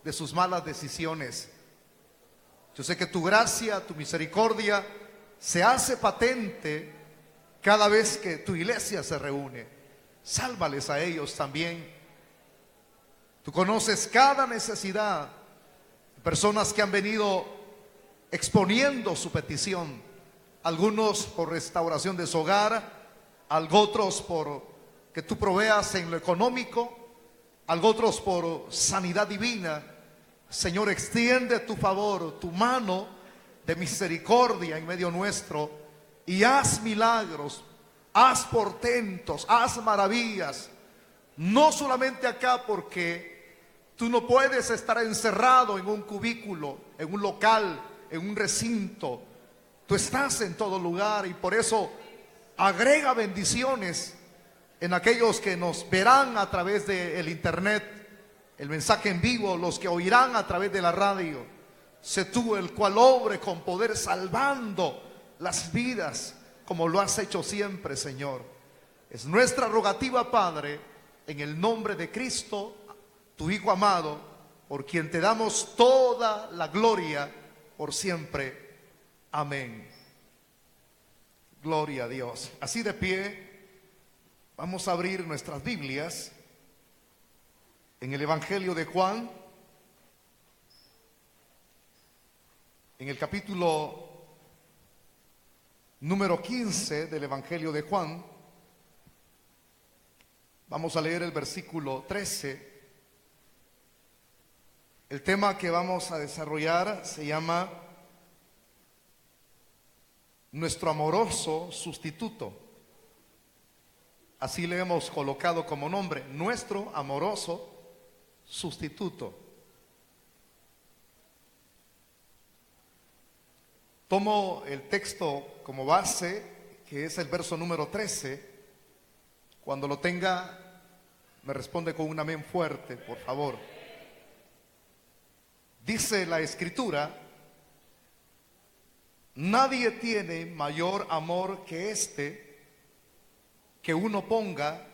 de sus malas decisiones. Yo sé que tu gracia, tu misericordia se hace patente cada vez que tu iglesia se reúne. Sálvales a ellos también. Tú conoces cada necesidad. Personas que han venido exponiendo su petición. Algunos por restauración de su hogar, otros por que tú proveas en lo económico, otros por sanidad divina. Señor, extiende tu favor, tu mano de misericordia en medio nuestro y haz milagros, haz portentos, haz maravillas. No solamente acá, porque tú no puedes estar encerrado en un cubículo, en un local, en un recinto. Tú estás en todo lugar y por eso agrega bendiciones en aquellos que nos verán a través del internet, el mensaje en vivo, los que oirán a través de la radio. Sé tú el cual obre con poder, salvando las vidas como lo has hecho siempre, Señor. Es nuestra rogativa, Padre, en el nombre de Cristo, tu Hijo amado, por quien te damos toda la gloria por siempre. Amén. Gloria a Dios. Así de pie, vamos a abrir nuestras Biblias en el Evangelio de Juan, en el capítulo número 15 del Evangelio de Juan. Vamos a leer el versículo 13. El tema que vamos a desarrollar se llama nuestro amoroso sustituto. Así le hemos colocado como nombre, nuestro amoroso sustituto. Tomo el texto como base, que es el verso número 13. Cuando lo tenga, me responde con un amén fuerte, por favor. Dice la Escritura: nadie tiene mayor amor que este, que uno ponga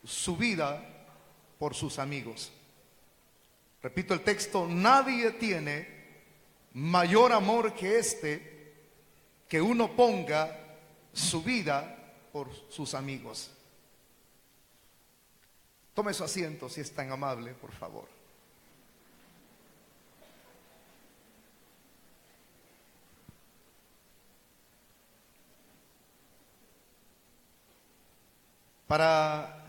su vida por sus amigos. Repito el texto: nadie tiene mayor amor que este, que uno ponga su vida por sus amigos. Tome su asiento si es tan amable, por favor. Para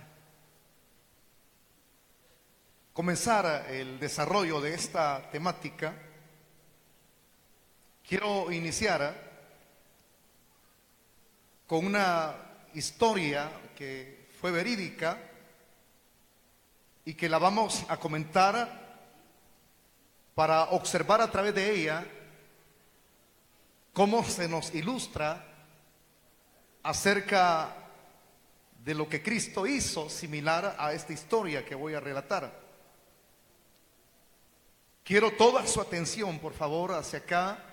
comenzar el desarrollo de esta temática, quiero iniciar con una historia que fue verídica y que la vamos a comentar para observar a través de ella cómo se nos ilustra acerca de lo que Cristo hizo, similar a esta historia que voy a relatar. Quiero toda su atención, por favor, hacia acá,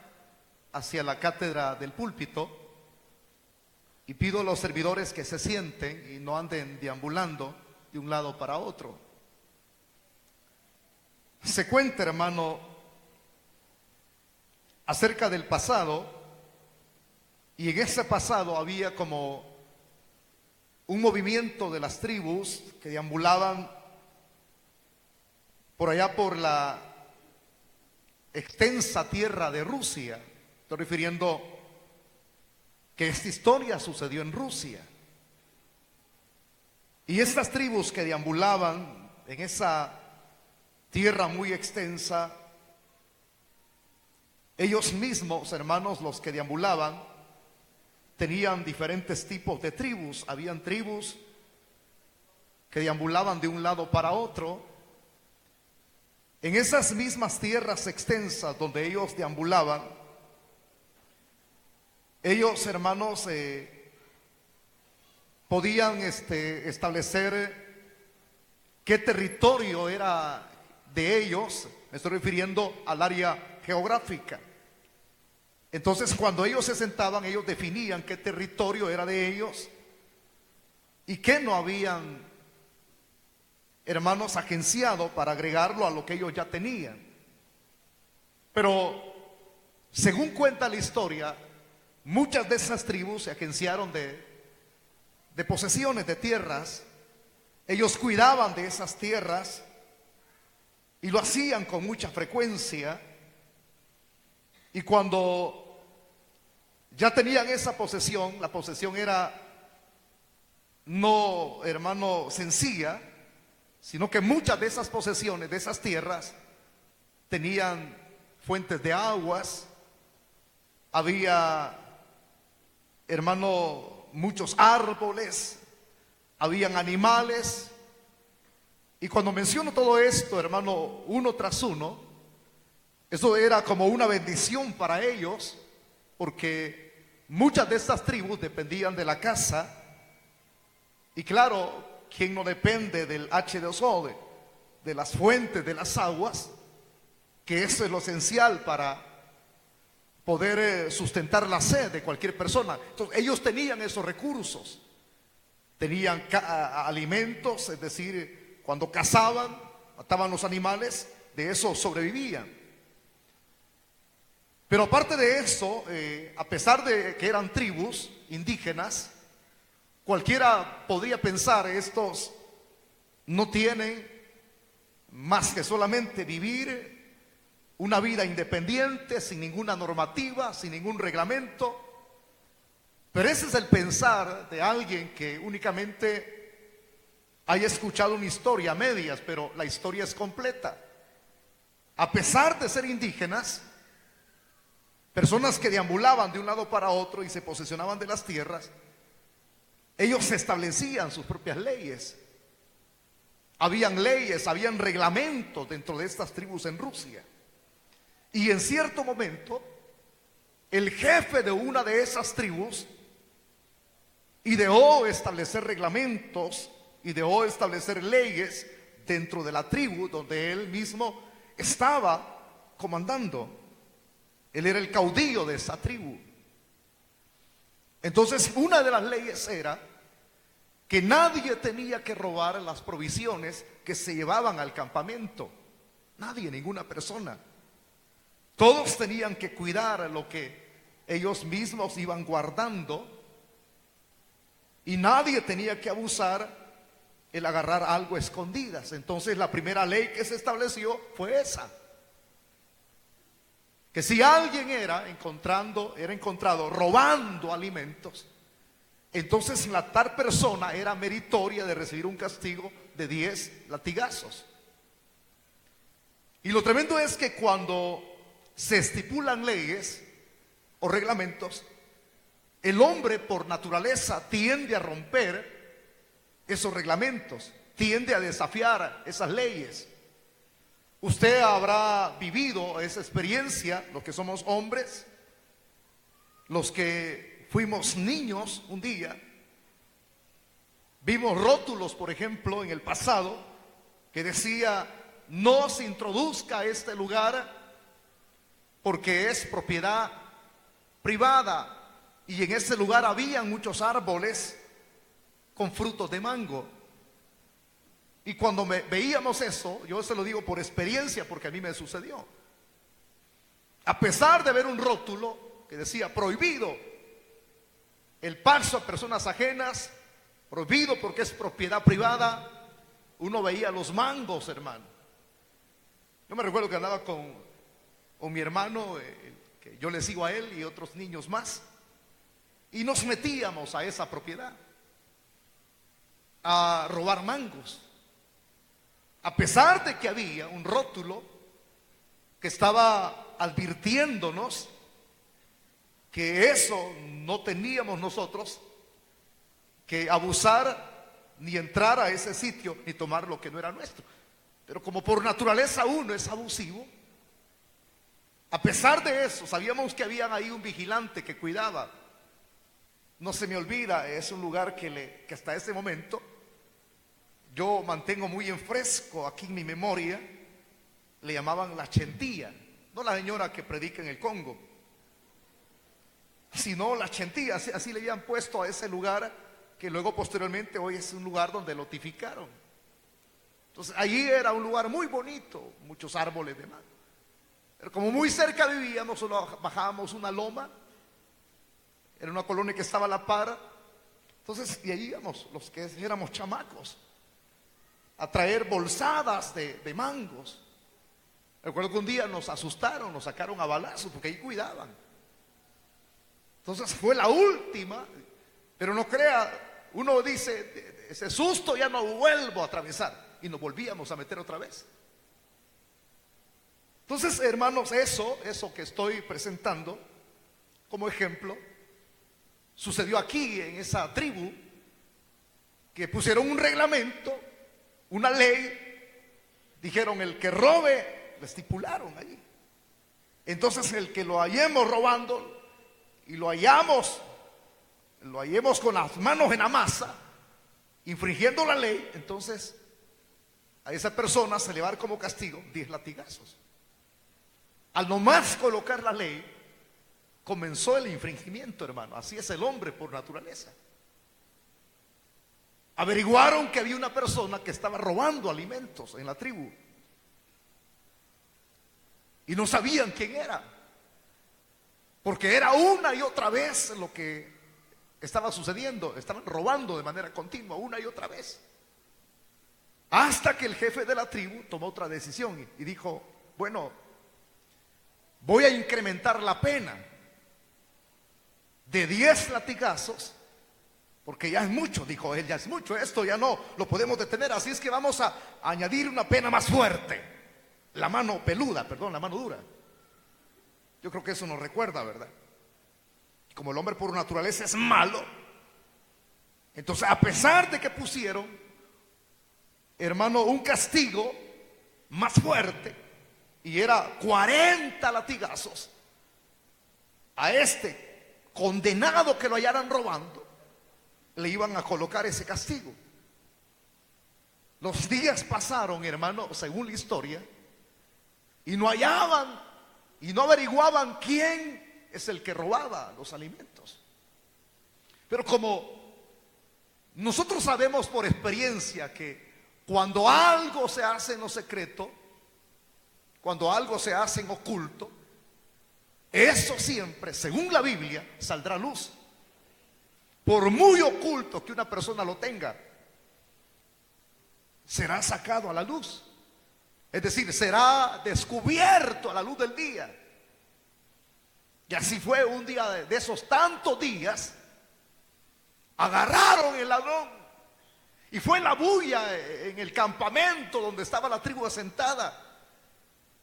hacia la cátedra del púlpito, y pido a los servidores que se sienten y no anden deambulando de un lado para otro. Se cuenta, hermano, acerca del pasado, y en ese pasado había como un movimiento de las tribus que deambulaban por allá por la extensa tierra de Rusia. Estoy refiriendo que esta historia sucedió en Rusia. Y estas tribus que deambulaban en esa tierra muy extensa, ellos mismos, hermanos, los que deambulaban, tenían diferentes tipos de tribus. Habían tribus que deambulaban de un lado para otro. En esas mismas tierras extensas donde ellos deambulaban, ellos, hermanos, podían establecer qué territorio era de ellos. Me estoy refiriendo al área geográfica. Entonces, cuando ellos se sentaban, ellos definían qué territorio era de ellos y qué no habían hermanos, agenciado para agregarlo a lo que ellos ya tenían. Pero según cuenta la historia, muchas de esas tribus se agenciaron de posesiones, de tierras. Ellos cuidaban de esas tierras y lo hacían con mucha frecuencia. Y cuando ya tenían esa posesión, la posesión era no, hermano, sencilla, sino que muchas de esas posesiones, de esas tierras, tenían fuentes de aguas, había, hermano, muchos árboles, habían animales. Y cuando menciono todo esto, hermano, uno tras uno, eso era como una bendición para ellos, porque muchas de estas tribus dependían de la caza. Y claro, ¿quién no depende del H2O, de las fuentes de las aguas? Que eso es lo esencial para poder sustentar la sed de cualquier persona. Entonces ellos tenían esos recursos, tenían alimentos, es decir, cuando cazaban, mataban los animales, de eso sobrevivían. Pero aparte de eso, a pesar de que eran tribus indígenas, cualquiera podría pensar, estos no tienen más que solamente vivir una vida independiente, sin ninguna normativa, sin ningún reglamento. Pero ese es el pensar de alguien que únicamente haya escuchado una historia a medias, pero la historia es completa. A pesar de ser indígenas, personas que deambulaban de un lado para otro y se posesionaban de las tierras, ellos establecían sus propias leyes. Habían leyes, habían reglamentos dentro de estas tribus en Rusia. Y en cierto momento, el jefe de una de esas tribus ideó establecer reglamentos, ideó establecer leyes dentro de la tribu donde él mismo estaba comandando. Él era el caudillo de esa tribu. Entonces, una de las leyes era que nadie tenía que robar las provisiones que se llevaban al campamento. Nadie, ninguna persona. Todos tenían que cuidar lo que ellos mismos iban guardando y nadie tenía que abusar el agarrar algo a escondidas. Entonces la primera ley que se estableció fue esa: que si alguien era encontrado robando alimentos, entonces la tal persona era meritoria de recibir un castigo de 10 latigazos. Y lo tremendo es que cuando se estipulan leyes o reglamentos, el hombre por naturaleza tiende a romper esos reglamentos, tiende a desafiar esas leyes. Usted habrá vivido esa experiencia, los que somos hombres, los que fuimos niños un día. Vimos rótulos, por ejemplo, en el pasado, que decía: no se introduzca a este lugar porque es propiedad privada. Y en ese lugar había muchos árboles con frutos de mango. Y cuando veíamos eso, yo se lo digo por experiencia, porque a mí me sucedió. A pesar de ver un rótulo que decía prohibido el paso a personas ajenas, prohibido porque es propiedad privada, uno veía los mangos, hermano. Yo me recuerdo que andaba con mi hermano, que yo le sigo a él y otros niños más, y nos metíamos a esa propiedad a robar mangos, a pesar de que había un rótulo que estaba advirtiéndonos que eso no teníamos nosotros que abusar, ni entrar a ese sitio, ni tomar lo que no era nuestro. Pero como por naturaleza uno es abusivo, a pesar de eso, sabíamos que había ahí un vigilante que cuidaba. No se me olvida, es un lugar que hasta ese momento yo mantengo muy en fresco aquí en mi memoria. Le llamaban la Chentía, no la señora que predica en el Congo, sino la Chentía, así le habían puesto a ese lugar, que luego posteriormente hoy es un lugar donde lotificaron. Entonces allí era un lugar muy bonito, muchos árboles de mango. Pero como muy cerca vivíamos, solo bajábamos una loma, era una colonia que estaba a la par. Entonces, y ahí íbamos los que éramos chamacos a traer bolsadas de mangos. Recuerdo que un día nos asustaron, nos sacaron a balazos porque ahí cuidaban. Entonces fue la última, pero no crea, uno dice, ese susto ya no vuelvo a atravesar, y nos volvíamos a meter otra vez. Entonces, hermanos, eso que estoy presentando como ejemplo, sucedió aquí en esa tribu, que pusieron un reglamento, una ley, dijeron el que robe, lo estipularon allí. Entonces el que lo hallemos robando y lo hallemos con las manos en la masa, infringiendo la ley, entonces a esa persona se le va a dar como castigo 10 latigazos. Al nomás colocar la ley, comenzó el infringimiento, hermano. Así es el hombre por naturaleza. Averiguaron que había una persona que estaba robando alimentos en la tribu y no sabían quién era, porque era una y otra vez lo que estaba sucediendo. Estaban robando de manera continua una y otra vez, hasta que el jefe de la tribu tomó otra decisión y dijo: bueno, voy a incrementar la pena de 10 latigazos, porque ya es mucho, dijo él, ya es mucho, esto ya no lo podemos detener, así es que vamos a añadir una pena más fuerte, la mano peluda, perdón, la mano dura. Yo creo que eso nos recuerda, ¿verdad? Como el hombre por naturaleza es malo, entonces a pesar de que pusieron, hermano, un castigo más fuerte, y era 40 latigazos, a este condenado que lo hallaran robando, le iban a colocar ese castigo. Los días pasaron, hermano, según la historia, y no hallaban y no averiguaban quién es el que robaba los alimentos. Pero como nosotros sabemos por experiencia que cuando algo se hace en lo secreto, cuando algo se hace en oculto, eso siempre, según la Biblia, saldrá a luz. Por muy oculto que una persona lo tenga, será sacado a la luz. Es decir, será descubierto a la luz del día. Y así fue un día de esos tantos días. Agarraron el ladrón y fue la bulla en el campamento donde estaba la tribu asentada.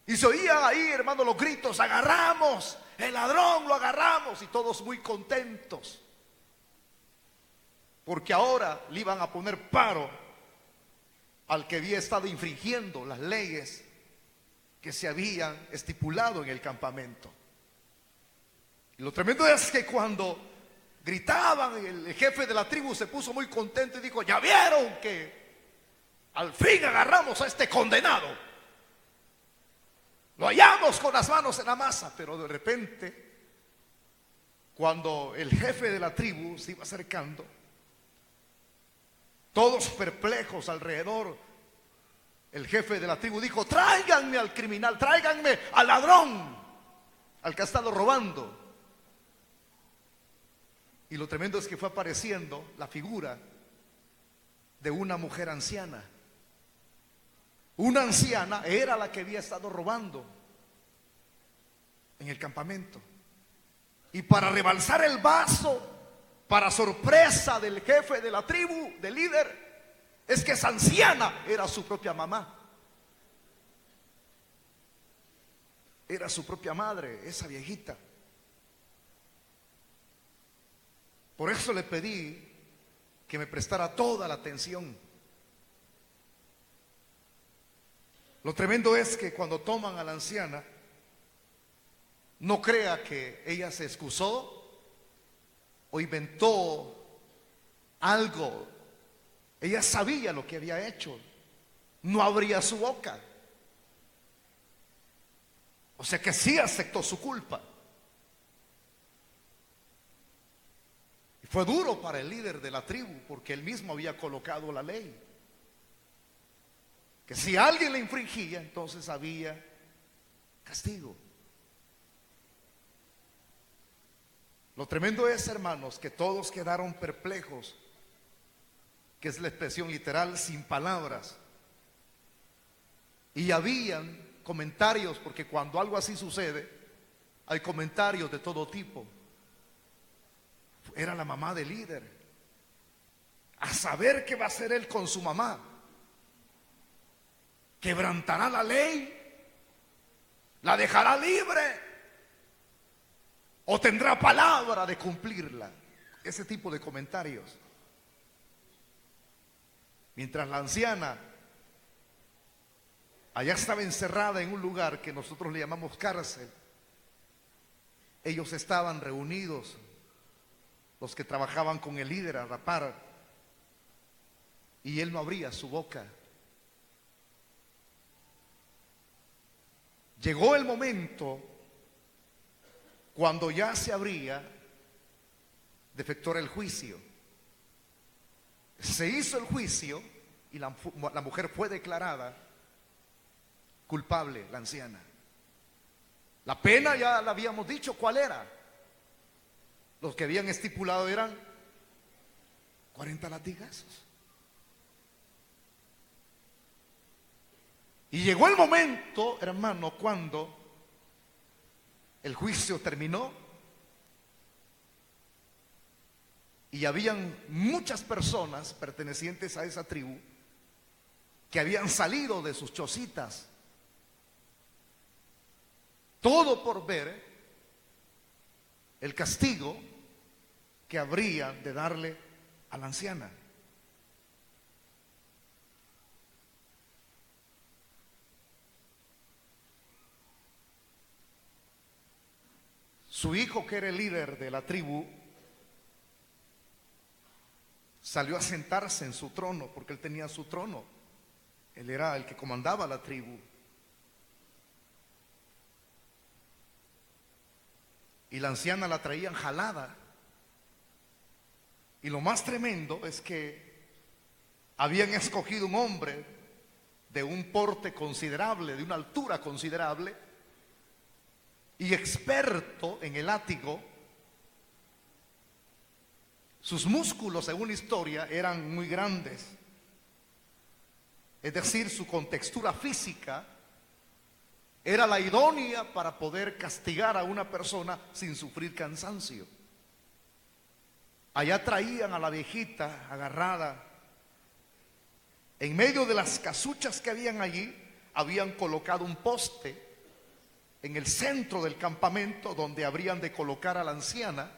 Y se oían ahí, hermano, los gritos: agarramos el ladrón, lo agarramos. Y todos muy contentos, porque ahora le iban a poner paro al que había estado infringiendo las leyes que se habían estipulado en el campamento. Y lo tremendo es que cuando gritaban, el jefe de la tribu se puso muy contento y dijo: ya vieron que al fin agarramos a este condenado, lo hallamos con las manos en la masa. Pero de repente, cuando el jefe de la tribu se iba acercando, todos perplejos alrededor, el jefe de la tribu dijo: tráiganme al criminal, tráiganme al ladrón, al que ha estado robando. Y lo tremendo es que fue apareciendo la figura de una mujer anciana. Una anciana era la que había estado robando en el campamento. Y para rebalsar el vaso, para sorpresa del jefe de la tribu, del líder, es que esa anciana era su propia mamá. Era su propia madre, esa viejita. Por eso le pedí que me prestara toda la atención. Lo tremendo es que cuando toman a la anciana, no crea que ella se excusó o inventó algo. Ella sabía lo que había hecho, no abría su boca. O sea que sí aceptó su culpa. Y fue duro para el líder de la tribu, porque él mismo había colocado la ley. que si alguien le infringía, entonces había castigo. Lo tremendo es, hermanos, que todos quedaron perplejos, que es la expresión literal, sin palabras. Y habían comentarios, porque cuando algo así sucede, hay comentarios de todo tipo. Era la mamá del líder. A saber qué va a hacer él con su mamá. ¿Quebrantará la ley? ¿La dejará libre? ¿O tendrá palabra de cumplirla? Ese tipo de comentarios. Mientras la anciana allá estaba encerrada en un lugar que nosotros le llamamos cárcel, ellos estaban reunidos, los que trabajaban con el líder a la par, y él no abría su boca. Llegó el momento cuando ya se habría de efectuar el juicio. Se hizo el juicio y la mujer fue declarada culpable, la anciana. La pena ya la habíamos dicho cuál era. Los que habían estipulado eran 40 latigazos. Y llegó el momento, hermano, cuando el juicio terminó y habían muchas personas pertenecientes a esa tribu que habían salido de sus chocitas, todo por ver el castigo que habrían de darle a la anciana. Su hijo, que era el líder de la tribu, salió a sentarse en su trono, porque él tenía su trono. Él era el que comandaba la tribu. Y la anciana la traían jalada. Y lo más tremendo es que habían escogido un hombre de un porte considerable, de una altura considerable, y experto en el látigo. Sus músculos, según historia, eran muy grandes. Es decir, su contextura física era la idónea para poder castigar a una persona sin sufrir cansancio. Allá traían a la viejita agarrada. En medio de las casuchas que habían allí, habían colocado un poste en el centro del campamento donde habrían de colocar a la anciana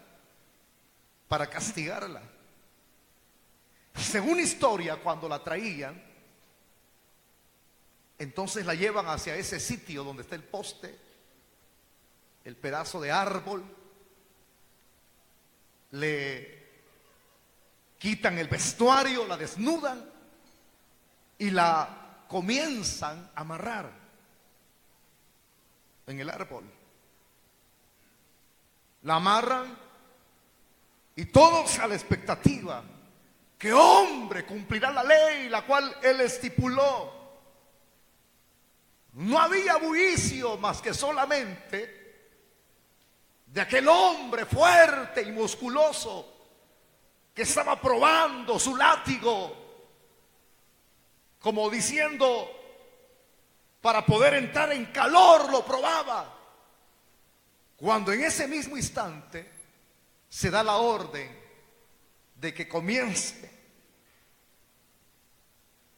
para castigarla. Según historia, cuando la traían, entonces la llevan hacia ese sitio donde está el poste, el pedazo de árbol, le quitan el vestuario, la desnudan y la comienzan a amarrar en el árbol. La amarran y todos a la expectativa: ¿qué hombre cumplirá la ley la cual él estipuló? No había bullicio más que solamente de aquel hombre fuerte y musculoso que estaba probando su látigo, como diciendo, para poder entrar en calor lo probaba. Cuando en ese mismo instante se da la orden de que comience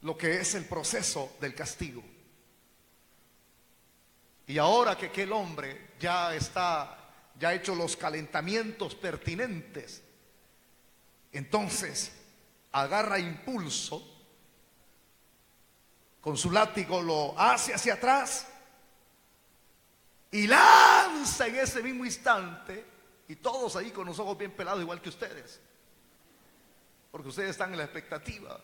lo que es el proceso del castigo. Y ahora que aquel hombre ya ha hecho los calentamientos pertinentes, entonces agarra impulso, con su látigo lo hace hacia atrás y lanza en ese mismo instante, y todos ahí con los ojos bien pelados igual que ustedes, porque ustedes están en la expectativa,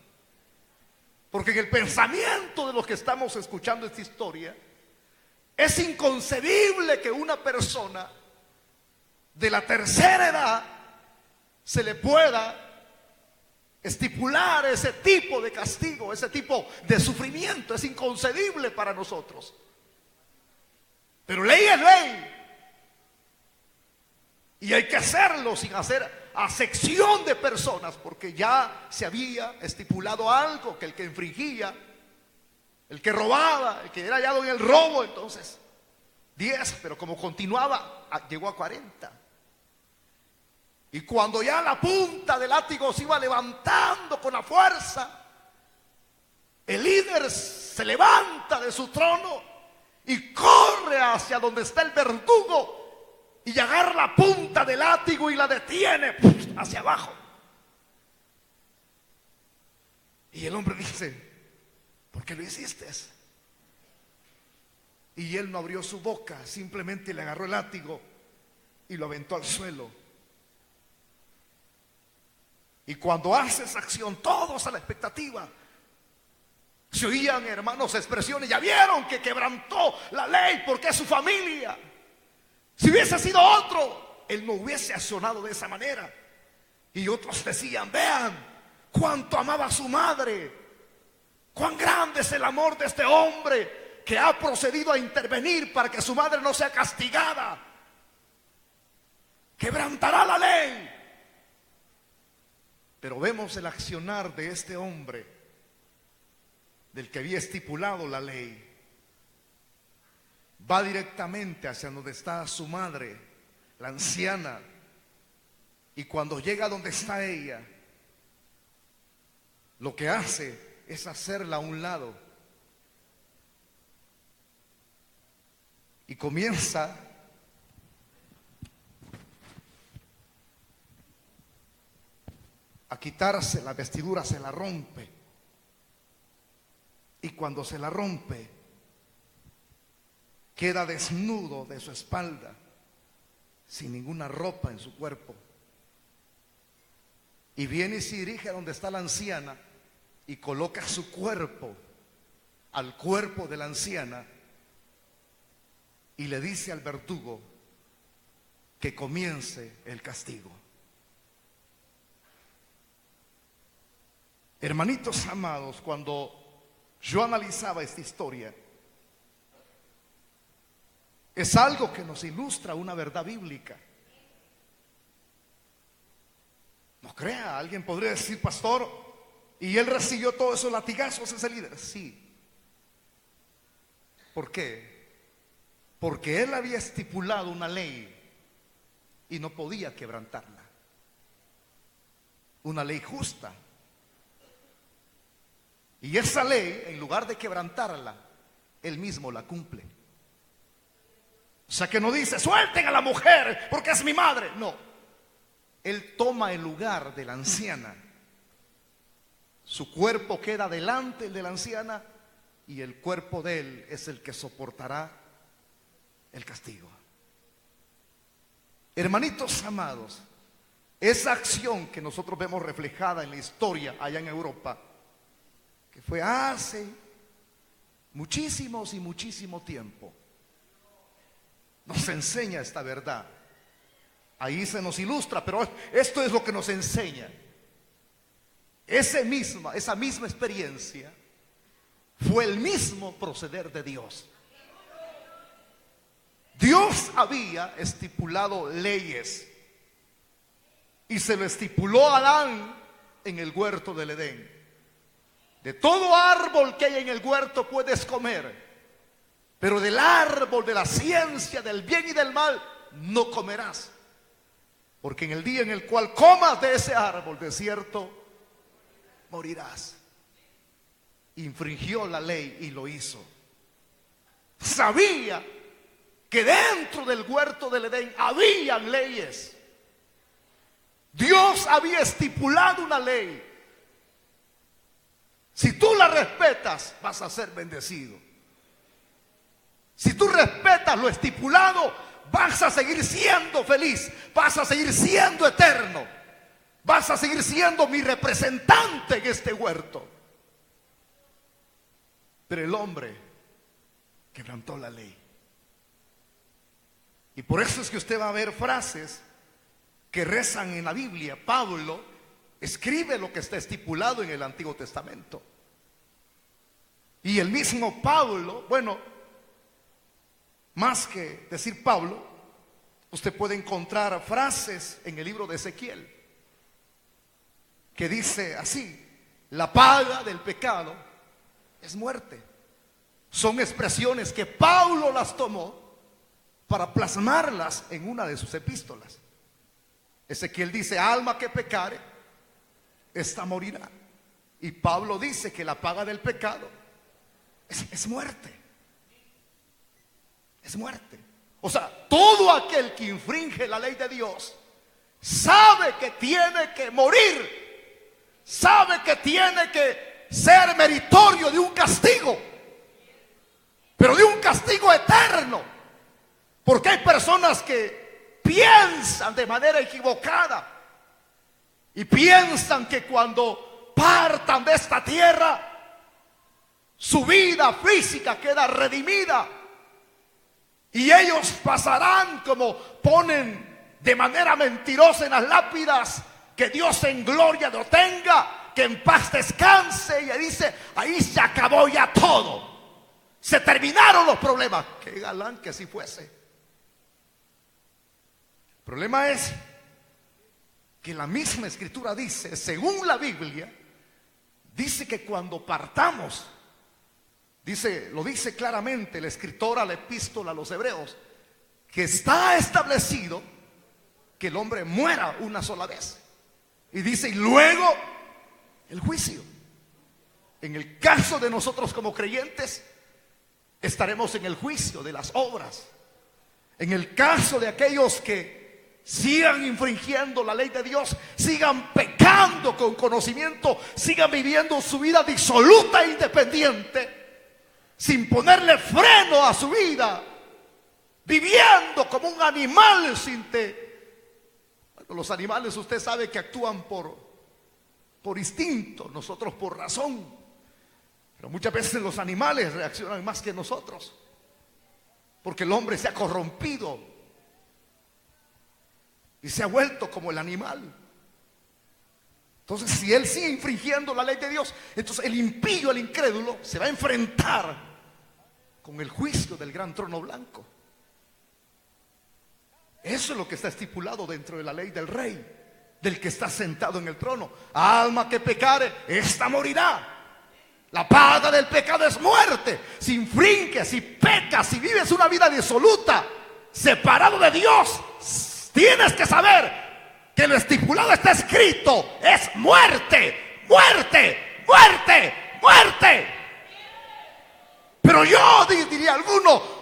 porque en el pensamiento de los que estamos escuchando esta historia es inconcebible que una persona de la tercera edad se le pueda estipular ese tipo de castigo, ese tipo de sufrimiento. Es inconcebible para nosotros. Pero ley es ley. Y hay que hacerlo sin hacer acepción de personas, porque ya se había estipulado algo, que el que infringía, el que robaba, el que era hallado en el robo, entonces 10, pero como continuaba, llegó a 40. Y cuando ya la punta del látigo se iba levantando con la fuerza, el líder se levanta de su trono y corre hacia donde está el verdugo y agarra la punta del látigo y la detiene hacia abajo. Y el hombre dice: ¿por qué lo hiciste? Y él no abrió su boca, simplemente le agarró el látigo y lo aventó al suelo. Y cuando hace esa acción, todos a la expectativa. Se oían, hermanos, expresiones: ya vieron que quebrantó la ley porque es su familia. Si hubiese sido otro, él no hubiese accionado de esa manera. Y otros decían: vean cuánto amaba a su madre, cuán grande es el amor de este hombre que ha procedido a intervenir para que su madre no sea castigada. Quebrantará la ley. Pero vemos el accionar de este hombre, del que había estipulado la ley. Va directamente hacia donde está su madre, la anciana, y cuando llega donde está ella, lo que hace es hacerla a un lado y comienza a quitarse la vestidura, se la rompe. Y cuando se la rompe, queda desnudo de su espalda, sin ninguna ropa en su cuerpo. Y viene y se dirige a donde está la anciana y coloca su cuerpo al cuerpo de la anciana y le dice al verdugo que comience el castigo. Hermanitos amados, cuando yo analizaba esta historia, es algo que nos ilustra una verdad bíblica. No crea, alguien podría decir: pastor, ¿y él recibió todos esos latigazos, ese líder? Sí. ¿Por qué? Porque él había estipulado una ley y no podía quebrantarla. Una ley justa. Y esa ley, en lugar de quebrantarla, él mismo la cumple. O sea que no dice: suelten a la mujer porque es mi madre. No, él toma el lugar de la anciana. Su cuerpo queda delante de la anciana y el cuerpo de él es el que soportará el castigo. Hermanitos amados, esa acción que nosotros vemos reflejada en la historia allá en Europa, que fue hace muchísimos y muchísimo tiempo, nos enseña esta verdad. Ahí se nos ilustra, pero esto es lo que nos enseña. Esa misma experiencia fue el mismo proceder de Dios. Dios había estipulado leyes y se lo estipuló a Adán en el huerto del Edén. De todo árbol que hay en el huerto puedes comer, pero del árbol de la ciencia del bien y del mal no comerás, porque en el día en el cual comas de ese árbol, de cierto morirás. Infringió la ley y lo hizo. Sabía que dentro del huerto del Edén habían leyes. Dios había estipulado una ley. Si tú la respetas, vas a ser bendecido. Si tú respetas lo estipulado, vas a seguir siendo feliz, vas a seguir siendo eterno, vas a seguir siendo mi representante en este huerto. Pero el hombre quebrantó la ley. Y por eso es que usted va a ver frases que rezan en la Biblia. Pablo escribe lo que está estipulado en el Antiguo Testamento. Y el mismo Pablo, bueno, más que decir Pablo, usted puede encontrar frases en el libro de Ezequiel que dice así: la paga del pecado es muerte. Son expresiones que Pablo las tomó para plasmarlas en una de sus epístolas. Ezequiel dice: alma que pecare, esta morirá. Y Pablo dice que la paga del pecado es muerte. Es muerte. O sea, todo aquel que infringe la ley de Dios sabe que tiene que morir, sabe que tiene que ser meritorio de un castigo, pero de un castigo eterno. Porque hay personas que piensan de manera equivocada y piensan que cuando partan de esta tierra su vida física queda redimida y ellos pasarán, como ponen de manera mentirosa en las lápidas, que Dios en gloria lo tenga, que en paz descanse, y dice: ahí se acabó ya todo, se terminaron los problemas. Qué galán que así fuese. El problema es que la misma Escritura dice, según la Biblia, dice que cuando partamos, lo dice claramente el escritor a la epístola a los Hebreos, que está establecido que el hombre muera una sola vez. Y dice: y luego el juicio. En el caso de nosotros como creyentes, estaremos en el juicio de las obras. En el caso de aquellos que sigan infringiendo la ley de Dios, sigan pecando con conocimiento, sigan viviendo su vida disoluta e independiente, sin ponerle freno a su vida, viviendo como un animal los animales, usted sabe que actúan por instinto, nosotros por razón. Pero muchas veces los animales reaccionan más que nosotros, porque el hombre se ha corrompido y se ha vuelto como el animal. Entonces, si él sigue infringiendo la ley de Dios, entonces el impío, el incrédulo, se va a enfrentar con el juicio del gran trono blanco. Eso es lo que está estipulado dentro de la ley del rey, del que está sentado en el trono. Alma que pecare, esta morirá. La paga del pecado es muerte. Si infringes, si pecas, si vives una vida disoluta, separado de Dios, tienes que saber que lo estipulado está escrito: es muerte, muerte, muerte, muerte. Pero yo, diría alguno,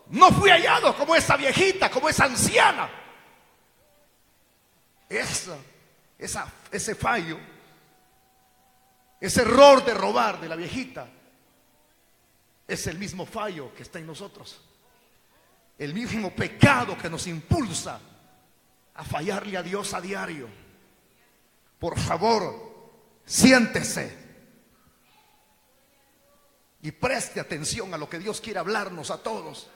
no fui hallado como esa viejita, como esa anciana. Ese fallo, ese error de robar de la viejita, es el mismo fallo que está en nosotros. El mismo pecado que nos impulsa a fallarle a Dios a diario. Por favor, siéntese y preste atención a lo que Dios quiere hablarnos a todos.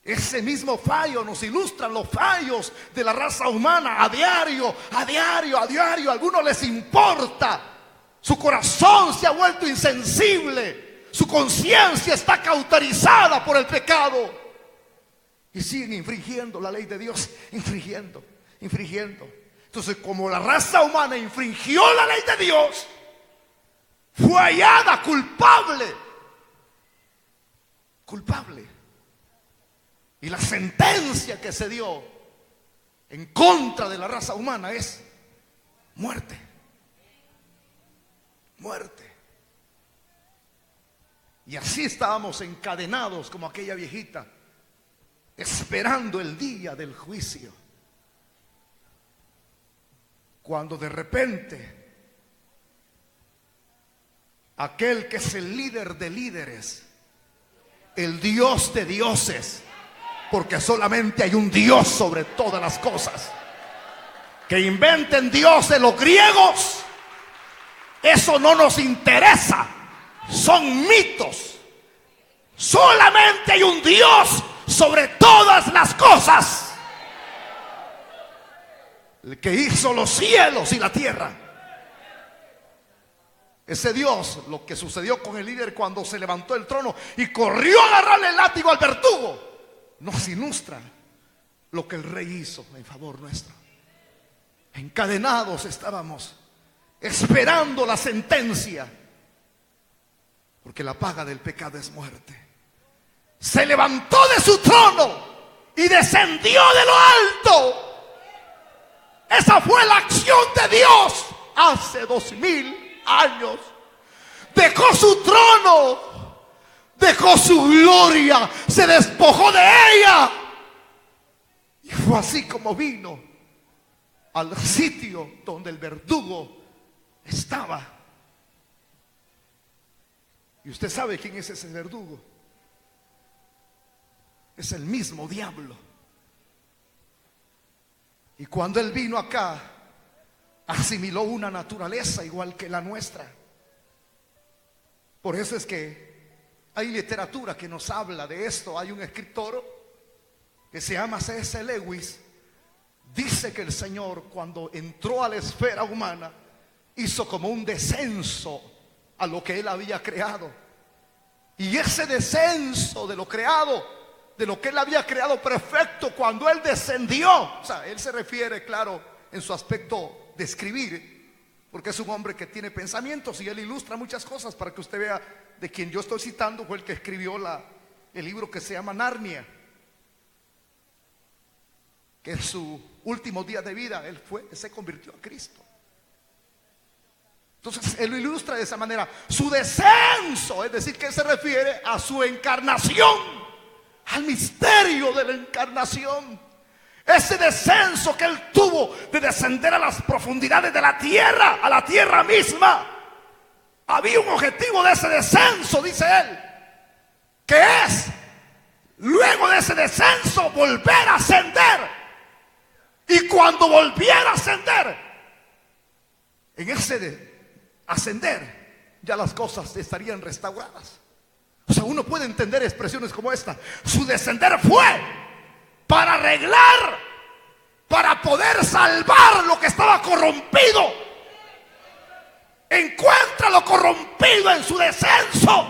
Ese mismo fallo nos ilustran los fallos de la raza humana a diario, a diario, a diario. A algunos les importa, su corazón se ha vuelto insensible, su conciencia está cauterizada por el pecado y siguen infringiendo la ley de Dios, infringiendo. Entonces, como la raza humana infringió la ley de Dios, fue hallada culpable. Y la sentencia que se dio en contra de la raza humana es muerte. Muerte. Y así estábamos encadenados como aquella viejita, esperando el día del juicio, cuando de repente aquel que es el líder de líderes, el Dios de dioses, porque solamente hay un Dios sobre todas las cosas, que inventen dioses los griegos, eso no nos interesa, son mitos. Solamente hay un Dios sobre todas las cosas. el que hizo los cielos y la tierra. Ese Dios, lo que sucedió con el líder cuando se levantó del trono y corrió a agarrarle el látigo al verdugo, nos ilustra lo que el rey hizo en favor nuestro. Encadenados estábamos esperando la sentencia, porque la paga del pecado es muerte. Se levantó de su trono y descendió de lo alto. Esa fue la acción de Dios hace 2000 años. Dejó su trono, dejó su gloria, se despojó de ella. Y fue así como vino al sitio donde el verdugo estaba. Y usted sabe quién es ese verdugo. Es el mismo diablo. Y cuando él vino acá, asimiló una naturaleza igual que la nuestra. Por eso es que hay literatura que nos habla de esto. Hay un escritor que se llama C.S. Lewis. Dice que el Señor, cuando entró a la esfera humana, hizo como un descenso a lo que Él había creado. Y ese descenso de lo creado, de lo que Él había creado perfecto, cuando Él descendió, o sea, Él se refiere, claro, en su aspecto de escribir, porque es un hombre que tiene pensamientos y Él ilustra muchas cosas para que usted vea de quien yo estoy citando. Fue el que escribió el libro que se llama Narnia, que en su último día de vida él se convirtió a Cristo. Entonces él lo ilustra de esa manera. Su descenso, es decir, que se refiere a su encarnación, al misterio de la encarnación. Ese descenso que él tuvo de descender a las profundidades de la tierra, a la tierra misma. Había un objetivo de ese descenso, dice él, que es, luego de ese descenso, volver a ascender. Y cuando volviera a ascender, en ese ascender, ya las cosas estarían restauradas. O sea, uno puede entender expresiones como esta. Su descender fue para arreglar, para poder salvar lo que estaba corrompido. Encuentra lo corrompido en su descenso,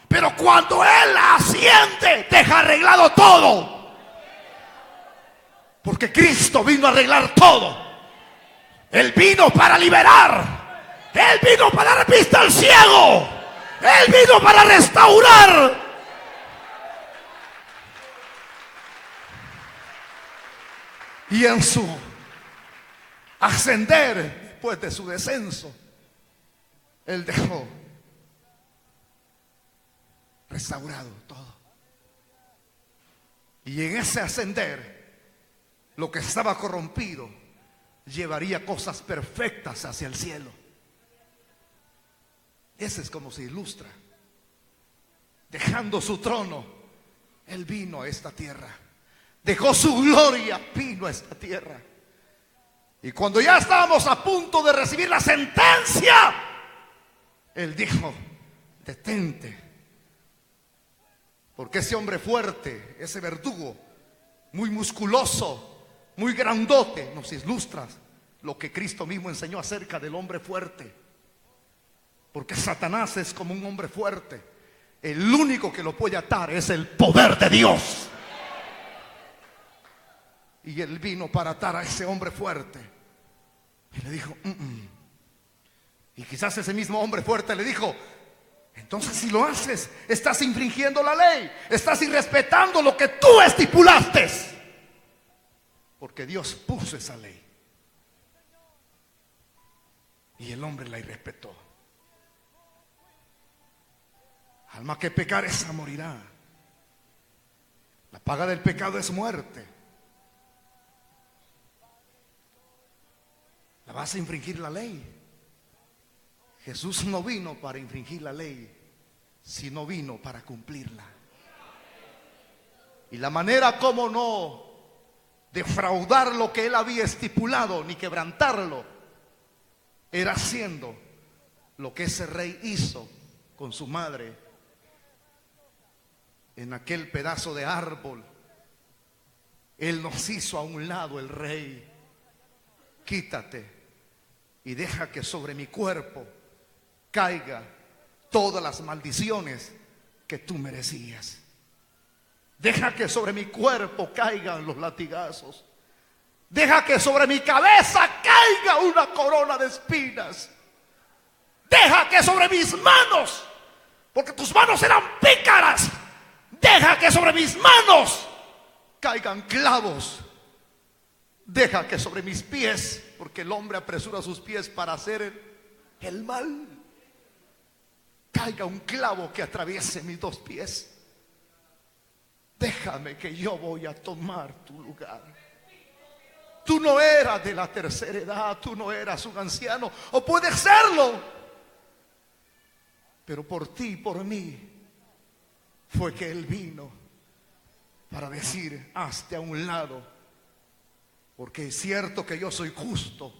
pero cuando Él asciende, deja arreglado todo. Porque Cristo vino a arreglar todo. Él vino para liberar. Él vino para dar vista al ciego. Él vino para restaurar. Y en su ascender, después de su descenso, Él dejó restaurado todo. Y en ese ascender, lo que estaba corrompido llevaría cosas perfectas hacia el cielo. Ese es como se ilustra. Dejando su trono, Él vino a esta tierra. Dejó su gloria, vino a esta tierra. Y cuando ya estábamos a punto de recibir la sentencia, Él dijo: detente. Porque ese hombre fuerte, ese verdugo, muy musculoso, muy grandote, nos ilustra lo que Cristo mismo enseñó acerca del hombre fuerte. Porque Satanás es como un hombre fuerte. El único que lo puede atar es el poder de Dios. Y Él vino para atar a ese hombre fuerte. Y le dijo: Y quizás ese mismo hombre fuerte le dijo: entonces, si lo haces, estás infringiendo la ley, estás irrespetando lo que tú estipulaste. Porque Dios puso esa ley y el hombre la irrespetó. Alma que pecar, esa morirá. La paga del pecado es muerte. ¿La vas a infringir la ley? Jesús no vino para infringir la ley, sino vino para cumplirla. Y la manera como no defraudar lo que Él había estipulado, ni quebrantarlo, era haciendo lo que ese rey hizo con su madre en aquel pedazo de árbol. Él nos hizo a un lado, el rey, quítate y deja que sobre mi cuerpo caiga todas las maldiciones que tú merecías. Deja que sobre mi cuerpo caigan los latigazos. Deja que sobre mi cabeza caiga una corona de espinas. Deja que sobre mis manos, porque tus manos eran pícaras, deja que sobre mis manos caigan clavos. Deja que sobre mis pies, porque el hombre apresura sus pies para hacer el mal, caiga un clavo que atraviese mis dos pies. Déjame que yo voy a tomar tu lugar. Tú no eras de la tercera edad, tú no eras un anciano, o puedes serlo, pero por ti y por mí fue que Él vino para decir: hazte a un lado, porque es cierto que yo soy justo,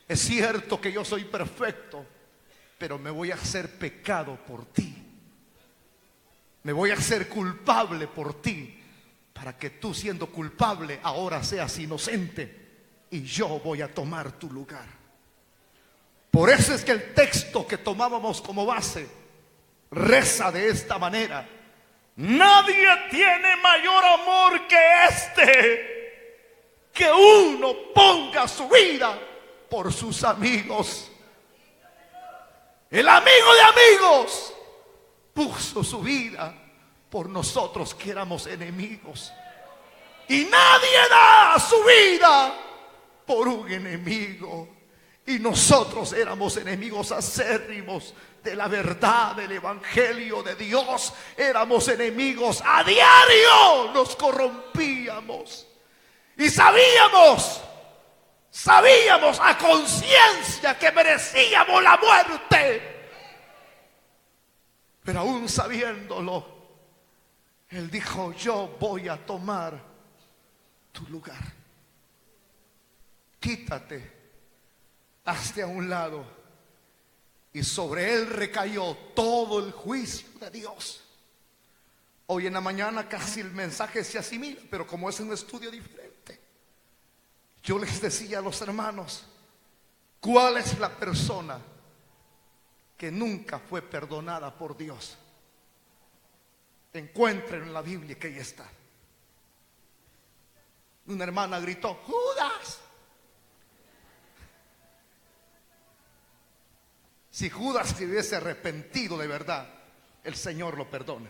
es cierto que yo soy perfecto, pero me voy a hacer pecado por ti. Me voy a hacer culpable por ti, para que tú, siendo culpable, ahora seas inocente, y yo voy a tomar tu lugar. Por eso es que el texto que tomábamos como base reza de esta manera: nadie tiene mayor amor que este, que uno ponga su vida por sus amigos. El amigo de amigos puso su vida por nosotros que éramos enemigos. Y nadie da su vida por un enemigo. Y nosotros éramos enemigos acérrimos de la verdad, del evangelio de Dios. Éramos enemigos a diario, nos corrompíamos. Y sabíamos a conciencia que merecíamos la muerte. Pero aún sabiéndolo, Él dijo: yo voy a tomar tu lugar. Quítate, hazte a un lado. Y sobre Él recayó todo el juicio de Dios. Hoy en la mañana casi el mensaje se asimila, pero como es un estudio diferente, yo les decía a los hermanos: ¿cuál es la persona que nunca fue perdonada por Dios? Encuentren en la Biblia que ahí está. Una hermana gritó: ¡Judas! Si Judas se hubiese arrepentido de verdad, el Señor lo perdona.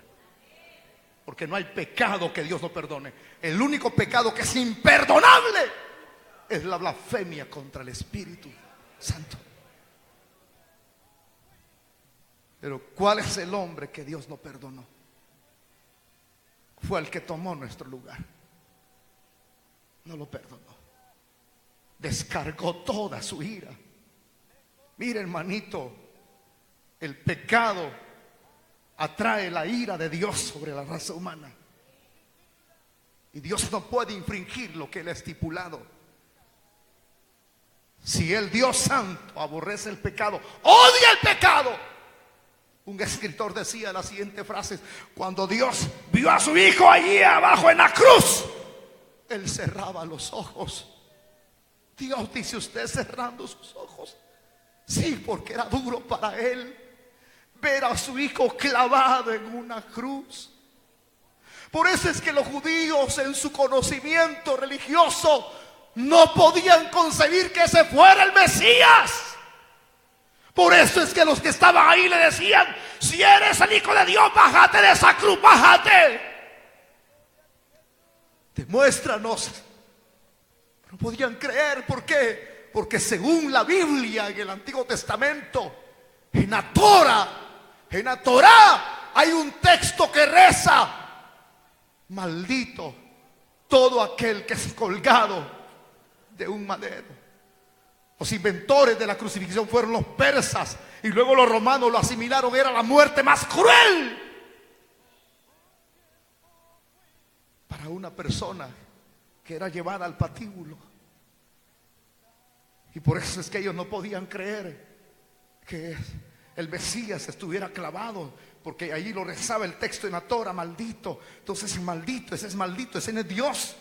Porque no hay pecado que Dios no perdone. El único pecado que es imperdonable es la blasfemia contra el Espíritu Santo. Pero ¿cuál es el hombre que Dios no perdonó? Fue el que tomó nuestro lugar. No lo perdonó. Descargó toda su ira. Mire, hermanito, el pecado atrae la ira de Dios sobre la raza humana. Y Dios no puede infringir lo que Él ha estipulado. Si el Dios santo aborrece el pecado, odia el pecado. Un escritor decía la siguiente frase: cuando Dios vio a su hijo allí abajo en la cruz, Él cerraba los ojos. Dios, dice usted, cerrando sus ojos. Sí, porque era duro para Él ver a su hijo clavado en una cruz. Por eso es que los judíos, en su conocimiento religioso, no podían concebir que ese fuera el Mesías. Por eso es que los que estaban ahí le decían: si eres el Hijo de Dios, bájate de esa cruz, bájate. Demuéstranos. No podían creer. ¿Por qué? Porque según la Biblia en el Antiguo Testamento, en la Torá hay un texto que reza: maldito todo aquel que es colgado de un madero. Los inventores de la crucifixión fueron los persas, y luego los romanos lo asimilaron. Era la muerte más cruel para una persona que era llevada al patíbulo. Y por eso es que ellos no podían creer que el Mesías estuviera clavado, porque allí lo rezaba el texto en la Torah: maldito. Entonces, maldito, ese es maldito, ese no es Dios.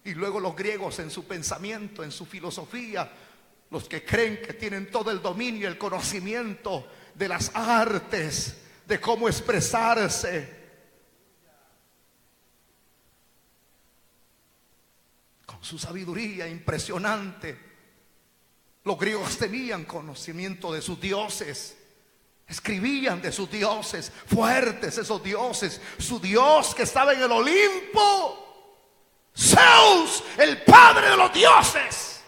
Y luego los griegos en su pensamiento, en su filosofía, los que creen que tienen todo el dominio y el conocimiento de las artes, de cómo expresarse, con su sabiduría impresionante. Los griegos tenían conocimiento de sus dioses, escribían de sus dioses, fuertes esos dioses. Su Dios que estaba en el Olimpo, Zeus, el padre de los dioses,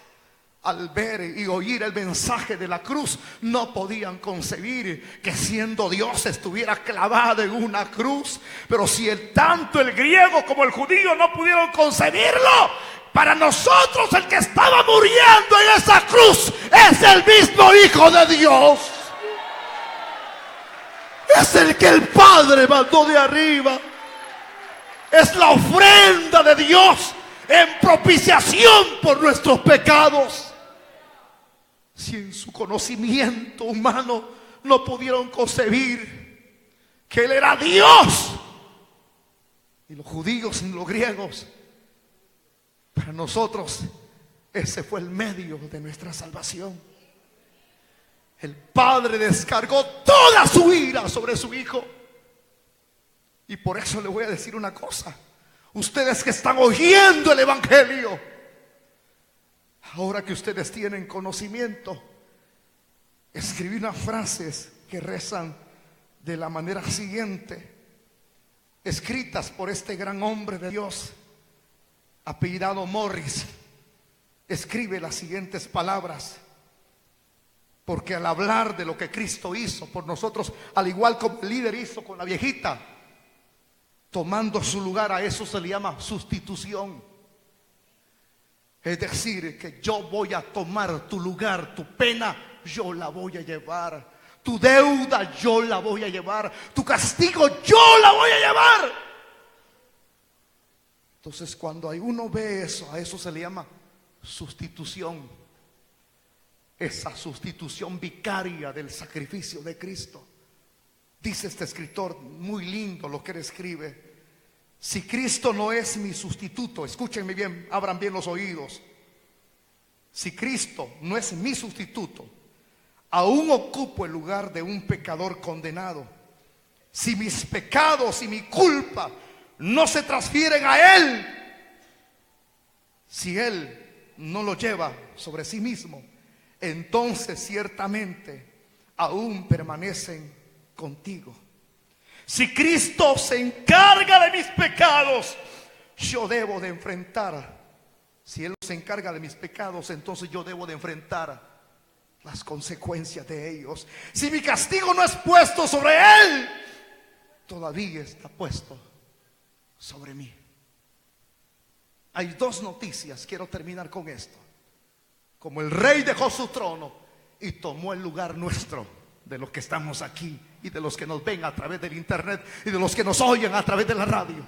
al ver y oír el mensaje de la cruz, no podían concebir que siendo Dios estuviera clavado en una cruz. Pero si tanto el griego como el judío no pudieron concebirlo, para nosotros el que estaba muriendo en esa cruz es el mismo Hijo de Dios. Es el que el Padre mandó de arriba. Es la ofrenda de Dios en propiciación por nuestros pecados. Si en su conocimiento humano no pudieron concebir que Él era Dios, y los judíos y los griegos, para nosotros ese fue el medio de nuestra salvación. El Padre descargó toda su ira sobre su Hijo. Y por eso le voy a decir una cosa: ustedes que están oyendo el Evangelio, ahora que ustedes tienen conocimiento, escribí unas frases que rezan de la manera siguiente, escritas por este gran hombre de Dios, apellidado Morris. Escribe las siguientes palabras: porque al hablar de lo que Cristo hizo por nosotros, al igual como el líder hizo con la viejita, tomando su lugar, a eso se le llama sustitución. Es decir, que yo voy a tomar tu lugar, tu pena yo la voy a llevar, tu deuda yo la voy a llevar, tu castigo yo la voy a llevar. Entonces, cuando uno ve eso, a eso se le llama sustitución. Esa sustitución vicaria del sacrificio de Cristo. Dice este escritor, muy lindo lo que él escribe: si Cristo no es mi sustituto, escúchenme bien, abran bien los oídos. Si Cristo no es mi sustituto, aún ocupo el lugar de un pecador condenado. Si mis pecados y mi culpa no se transfieren a Él, si Él no lo lleva sobre sí mismo, entonces ciertamente aún permanecen contigo. Si Cristo se encarga de mis pecados, yo debo de enfrentar. Si Él se encarga de mis pecados, entonces yo debo de enfrentar las consecuencias de ellos. Si mi castigo no es puesto sobre Él, todavía está puesto sobre mí. Hay dos noticias, quiero terminar con esto. Como el Rey dejó su trono y tomó el lugar nuestro, de los que estamos aquí y de los que nos ven a través del internet y de los que nos oyen a través de la radio,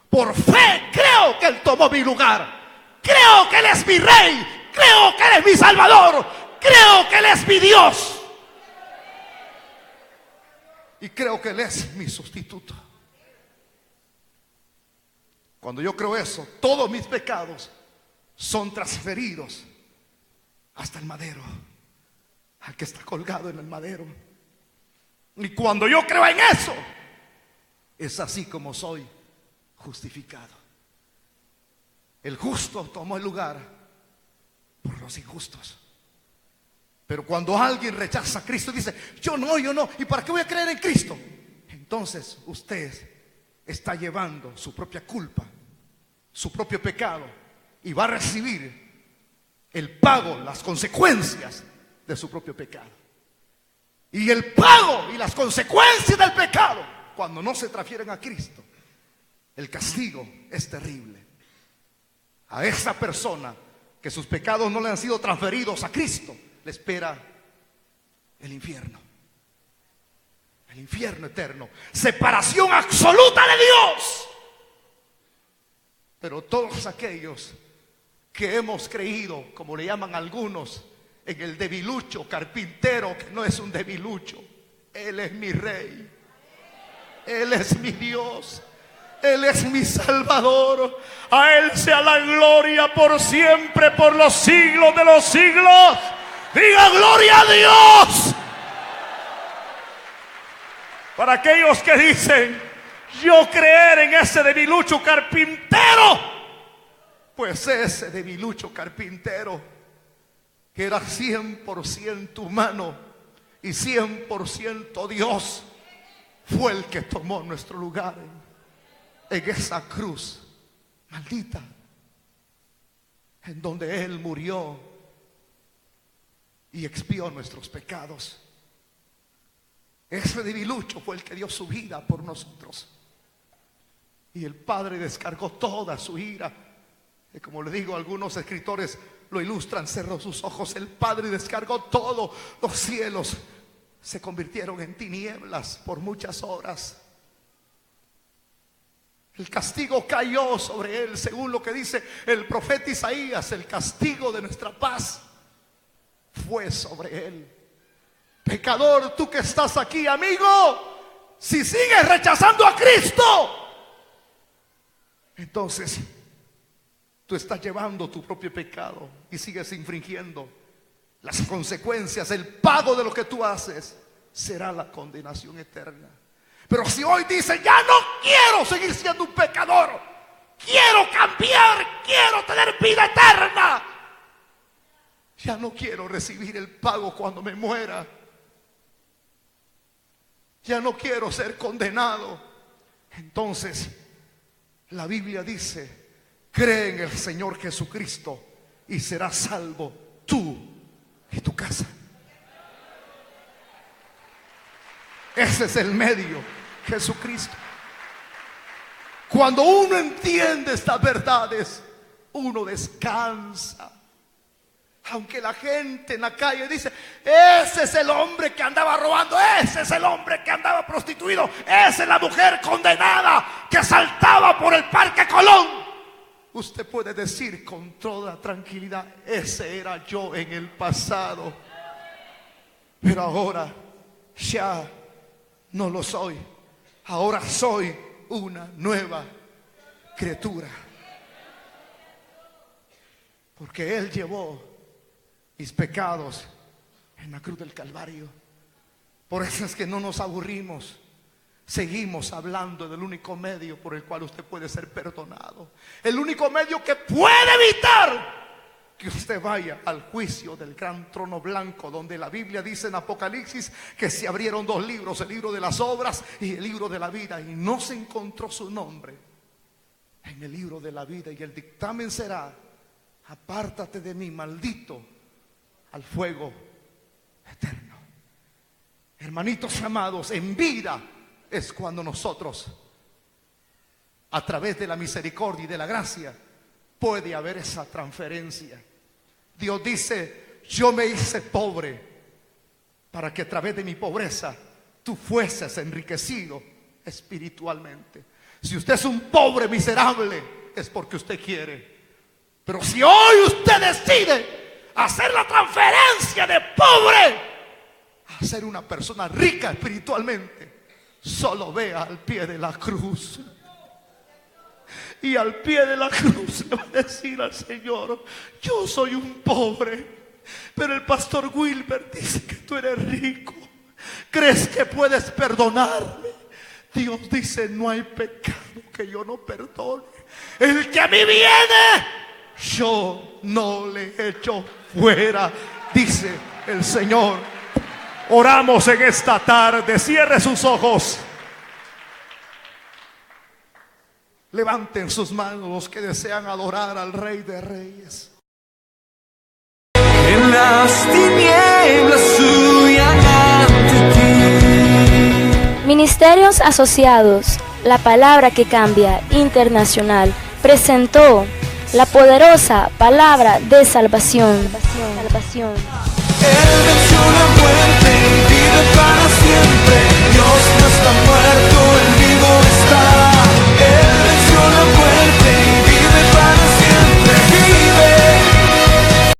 por fe creo que Él tomó mi lugar. Creo que Él es mi Rey, creo que Él es mi Salvador, creo que Él es mi Dios, y creo que Él es mi sustituto. Cuando yo creo eso, todos mis pecados son transferidos hasta el madero, al que está colgado en el madero. Y cuando yo creo en eso, es así como soy justificado. El justo tomó el lugar por los injustos. Pero cuando alguien rechaza a Cristo y dice, yo no, ¿y para qué voy a creer en Cristo? Entonces usted está llevando su propia culpa, su propio pecado, y va a recibir el pago, las consecuencias de su propio pecado. Y el pago y las consecuencias del pecado, cuando no se transfieren a Cristo, el castigo es terrible. A esa persona que sus pecados no le han sido transferidos a Cristo, le espera el infierno eterno, separación absoluta de Dios. Pero todos aquellos que hemos creído, como le llaman algunos, en el debilucho carpintero, que no es un debilucho, Él es mi Rey, Él es mi Dios, Él es mi Salvador. A Él sea la gloria por siempre, por los siglos de los siglos. Diga gloria a Dios. Para aquellos que dicen: yo creer en ese debilucho carpintero, pues ese debilucho carpintero, que era 100% humano y 100% Dios, fue el que tomó nuestro lugar en esa cruz maldita, en donde Él murió y expió nuestros pecados. Ese debilucho fue el que dio su vida por nosotros. Y el Padre descargó toda su ira. Y como le digo, algunos escritores lo ilustran: cerró sus ojos el Padre y descargó todo. Los cielos se convirtieron en tinieblas por muchas horas. El castigo cayó sobre Él, según lo que dice el profeta Isaías. El castigo de nuestra paz fue sobre Él. Pecador, tú que estás aquí, amigo, si sigues rechazando a Cristo, entonces tú estás llevando tu propio pecado y sigues infringiendo las consecuencias. El pago de lo que tú haces será la condenación eterna. Pero si hoy dices: ya no quiero seguir siendo un pecador, quiero cambiar, quiero tener vida eterna, ya no quiero recibir el pago cuando me muera, ya no quiero ser condenado, entonces la Biblia dice: cree en el Señor Jesucristo y serás salvo tú y tu casa. Ese es el medio, Jesucristo. Cuando uno entiende estas verdades, uno descansa. Aunque la gente en la calle dice: ese es el hombre que andaba robando, ese es el hombre que andaba prostituido, esa es la mujer condenada que saltaba por el Parque Colón, usted puede decir con toda tranquilidad: ese era yo en el pasado, pero ahora ya no lo soy. Ahora soy una nueva criatura, porque Él llevó mis pecados en la cruz del Calvario. Por eso es que no nos aburrimos. Seguimos hablando del único medio por el cual usted puede ser perdonado, el único medio que puede evitar que usted vaya al juicio del gran trono blanco, donde la Biblia dice en Apocalipsis que se abrieron dos libros: el libro de las obras y el libro de la vida, y no se encontró su nombre en el libro de la vida, y el dictamen será: apártate de mí, maldito, al fuego eterno. Hermanitos amados, en vida es cuando nosotros, a través de la misericordia y de la gracia, puede haber esa transferencia. Dios dice: yo me hice pobre para que a través de mi pobreza tú fueses enriquecido espiritualmente. Si usted es un pobre miserable, es porque usted quiere. Pero si hoy usted decide hacer la transferencia de pobre a ser una persona rica espiritualmente, solo vea al pie de la cruz. Y al pie de la cruz le va a decir al Señor: yo soy un pobre, pero el pastor Wilber dice que tú eres rico. ¿Crees que puedes perdonarme? Dios dice: no hay pecado que yo no perdone. El que a mí viene, yo no le echo fuera, dice el Señor. Oramos en esta tarde. Cierre sus ojos. Levanten sus manos los que desean adorar al Rey de Reyes. En las tinieblas suya ante ti. Ministerios Asociados, la palabra que cambia, internacional, presentó la poderosa palabra de salvación. Él venció la muerte.